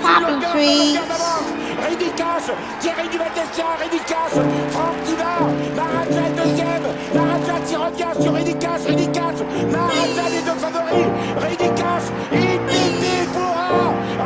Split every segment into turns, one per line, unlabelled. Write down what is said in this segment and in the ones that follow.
Poppy trees.
Ridicache, Thierry Duval-Destia, Ridicache, Franck Diva, Maraja deuxième, Maraja qui revient sur Ridicache, Maraja les deux favoris, Ridicache, Ipiti Foura,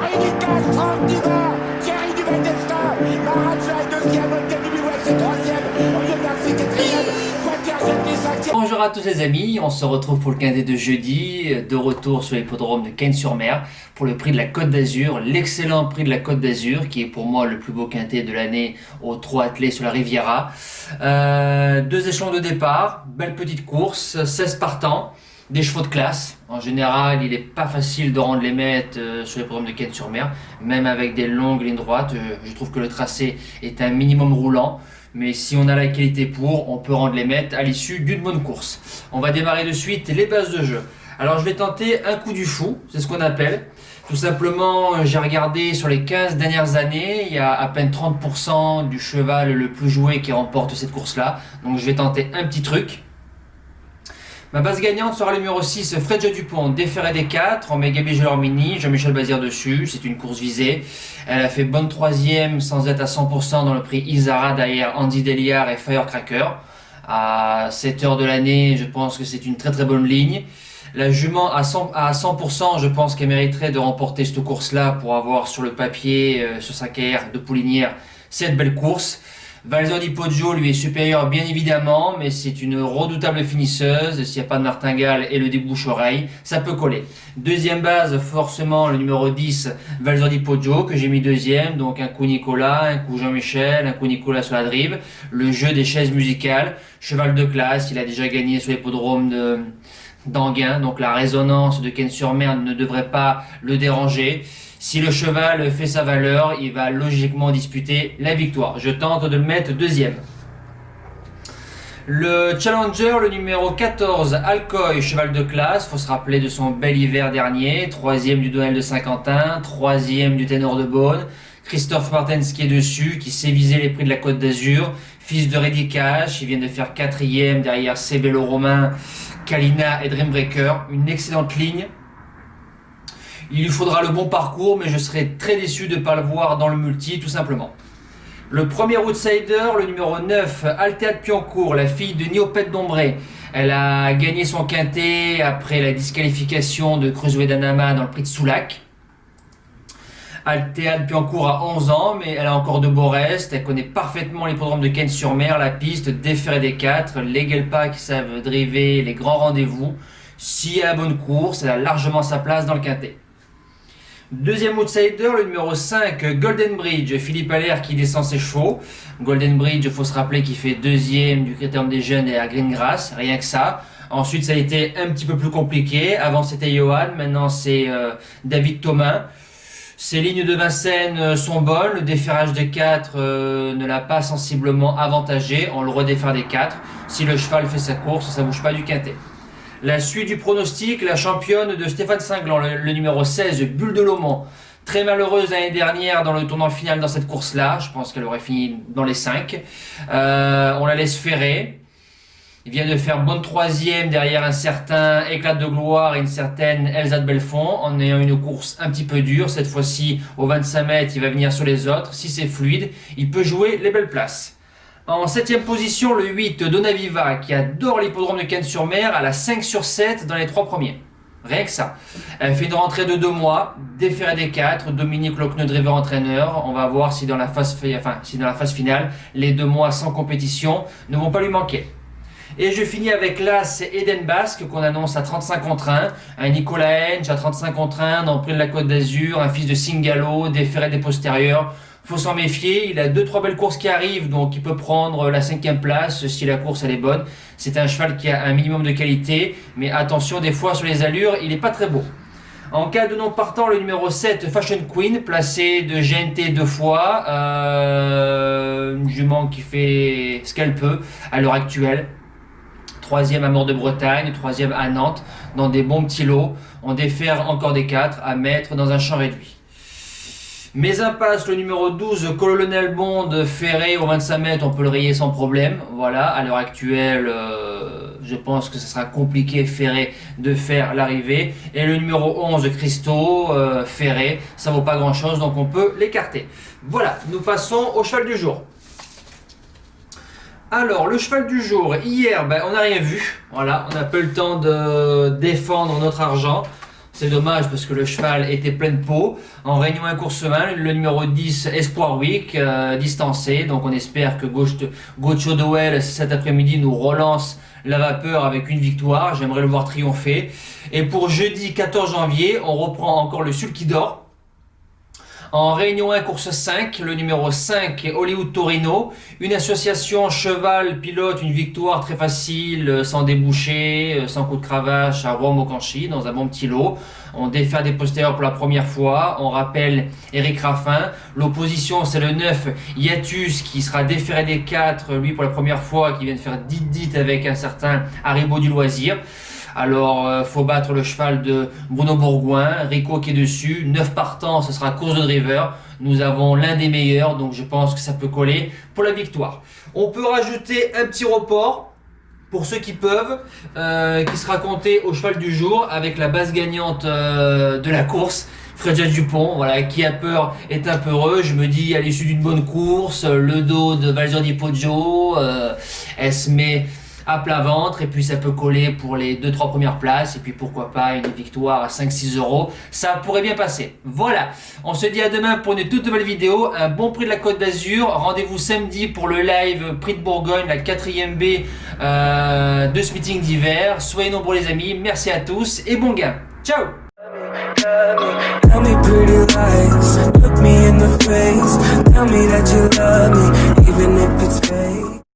Ridicache, Franck Diva, Thierry Duval-Destia, Maraja est deuxième, Olga Bilouette c'est troisième, Olivier Garcia quatrième, Quater Jetty cinquième.
Bonjour à tous les amis, on se retrouve pour le quintet de jeudi, de retour sur l'hippodrome de Cagnes-sur-Mer pour le prix de la Côte d'Azur, l'excellent prix de la Côte d'Azur qui est pour moi le plus beau quintet de l'année aux 3 attelés sur la Riviera. 2 échelons de départ, belle petite course, 16 partants, des chevaux de classe. En général, il n'est pas facile de rendre les mètres sur l'hippodrome de Cagnes-sur-Mer, même avec des longues lignes droites. Je trouve que le tracé est un minimum roulant. Mais si on a la qualité pour, on peut rendre les mètres à l'issue d'une bonne course. On va démarrer de suite les bases de jeu. Alors je vais tenter un coup du fou, c'est ce qu'on appelle. Tout simplement, j'ai regardé sur les 15 dernières années, il y a à peine 30% du cheval le plus joué qui remporte cette course-là. Donc je vais tenter un petit truc. Ma base gagnante sera le numéro 6, Fredja Dupont, déféré des 4, on met Gabi Gelormini, Jean-Michel Bazir dessus, c'est une course visée. Elle a fait bonne troisième sans être à 100% dans le prix Isara derrière Andy Deliard et Firecracker. À cette heure de l'année, je pense que c'est une très très bonne ligne. La jument à 100%, je pense qu'elle mériterait de remporter cette course-là pour avoir sur le papier, sur sa carrière de poulinière, cette belle course. Valzor di Poggio lui est supérieur bien évidemment, mais c'est une redoutable finisseuse. S'il n'y a pas de martingale et le débouche-oreille, ça peut coller. Deuxième base, forcément le numéro 10, Valzor di Poggio, que j'ai mis deuxième. Donc un coup Nicolas, un coup Jean-Michel, un coup Nicolas sur la drive. Le jeu des chaises musicales. Cheval de classe, il a déjà gagné sur l'hippodrome d'Anguin. Donc la résonance de Cagnes-sur-Mer ne devrait pas le déranger. Si le cheval fait sa valeur, il va logiquement disputer la victoire. Je tente de le mettre deuxième. Le challenger, le numéro 14, Alcoy, cheval de classe. Faut se rappeler de son bel hiver dernier. 3e du duel de Saint-Quentin, 3e du ténor de Beaune. Christophe Martens qui est dessus, qui sait viser les prix de la Côte d'Azur. Fils de Ridicache, il vient de faire 4e derrière Cébello Romain, Kalina et Dreambreaker. Une excellente ligne. Il lui faudra le bon parcours, mais je serai très déçu de ne pas le voir dans le multi, tout simplement. Le premier outsider, le numéro 9, Alteade Piancourt, la fille de Niopette Dombré. Elle a gagné son quintet après la disqualification de Creusouet d'Anama dans le prix de Soulac. Alteade Piancourt a 11 ans, mais elle a encore de beaux restes. Elle connaît parfaitement l'hippodrome de Cagnes-sur-Mer, la piste, déféré des 4, les Guelpas qui savent driver les grands rendez-vous. Si elle a la bonne course, elle a largement sa place dans le quintet. Deuxième outsider, le numéro 5, Golden Bridge, Philippe Allaire qui descend ses chevaux. Golden Bridge, il faut se rappeler qu'il fait 2e du Critérium des Jeunes et à Greengrass, rien que ça. Ensuite, ça a été un petit peu plus compliqué. Avant, c'était Johan, maintenant c'est David Thomas. Ses lignes de Vincennes sont bonnes, le déferrage des 4 ne l'a pas sensiblement avantagé. On le redéfère des 4. Si le cheval fait sa course, ça ne bouge pas du quintet. La suite du pronostic, la championne de Stéphane Cinglant, le numéro 16, Bulle de Lomont. Très malheureuse l'année dernière dans le tournant final dans cette course-là. Je pense qu'elle aurait fini dans les 5. On la laisse ferrer. Il vient de faire bonne 3e derrière un certain Éclat de gloire et une certaine Elsa de Belfond en ayant une course un petit peu dure. Cette fois-ci, au 25 mètres, il va venir sur les autres. Si c'est fluide, il peut jouer les belles places. En 7e position, le 8, Donaviva, qui adore l'hippodrome de Cagnes-sur-Mer, à la 5 sur 7 dans les 3 premiers. Rien que ça. Elle fait une rentrée de 2 mois, déféré des 4, Dominique Lochneux, driver entraîneur. On va voir si dans la phase finale, les 2 mois sans compétition ne vont pas lui manquer. Et je finis avec l'As Eden Basque qu'on annonce à 35 contre 1. Un Nicolas Henge à 35 contre 1 dans le prix de la Côte d'Azur, un fils de Singalo, déféré des postérieurs. Faut s'en méfier, il a 2-3 belles courses qui arrivent, donc il peut prendre la 5e place si la course elle est bonne. C'est un cheval qui a un minimum de qualité, mais attention, des fois sur les allures, il n'est pas très beau. En cas de non partant, le numéro 7, Fashion Queen, placé de GNT 2 fois, une jument qui fait ce qu'elle peut à l'heure actuelle. 3e à Mort de Bretagne, 3e à Nantes, dans des bons petits lots. On défère encore des 4 à mettre dans un champ réduit. Mes impasses, le numéro 12, Colonel Bond, ferré au 25 mètres, on peut le rayer sans problème. Voilà, à l'heure actuelle, je pense que ce sera compliqué Ferré de faire l'arrivée. Et le numéro 11 Christo, Ferré, ça vaut pas grand chose, donc on peut l'écarter. Voilà, nous passons au cheval du jour. Alors, le cheval du jour, hier, on n'a rien vu. Voilà, on n'a pas eu le temps de défendre notre argent. C'est dommage parce que le cheval était plein de peau. En réunion 1 course semaine, le numéro 10, Espoir Week, distancé. Donc on espère que Gocho Doel cet après-midi nous relance la vapeur avec une victoire. J'aimerais le voir triompher. Et pour jeudi 14 janvier, on reprend encore le Sulky d'Or. En réunion 1, course 5, le numéro 5, Hollywood Torino. Une association cheval-pilote, une victoire très facile, sans débouché, sans coup de cravache à Rome au Canchi, dans un bon petit lot. On défère des postérieurs pour la première fois. On rappelle Eric Raffin. L'opposition, c'est le 9, Yatus, qui sera déféré des 4, lui pour la première fois, qui vient de faire dit avec un certain Haribo du Loisir. Alors, faut battre le cheval de Bruno Bourgoin, Rico qui est dessus, 9 partants, ce sera course de driver. Nous avons l'un des meilleurs, donc je pense que ça peut coller pour la victoire. On peut rajouter un petit report, pour ceux qui peuvent, qui sera compté au cheval du jour, avec la base gagnante de la course. Frédéric Dupont, voilà, qui a peur est un peu heureux. Je me dis, à l'issue d'une bonne course, le dos de Valzor di Poggio, elle se met à plat ventre et puis ça peut coller pour les 2-3 premières places et puis pourquoi pas une victoire à 5-6 euros, ça pourrait bien passer. Voilà, on se dit à demain pour une toute nouvelle vidéo, un bon prix de la Côte d'Azur, rendez-vous samedi pour le live Prix de Bourgogne, la 4e baie de ce meeting d'hiver. Soyez nombreux les amis, merci à tous et bon gain, ciao.
Tell me pretty lies, look me in the face, tell me that you love me, even if it's fake.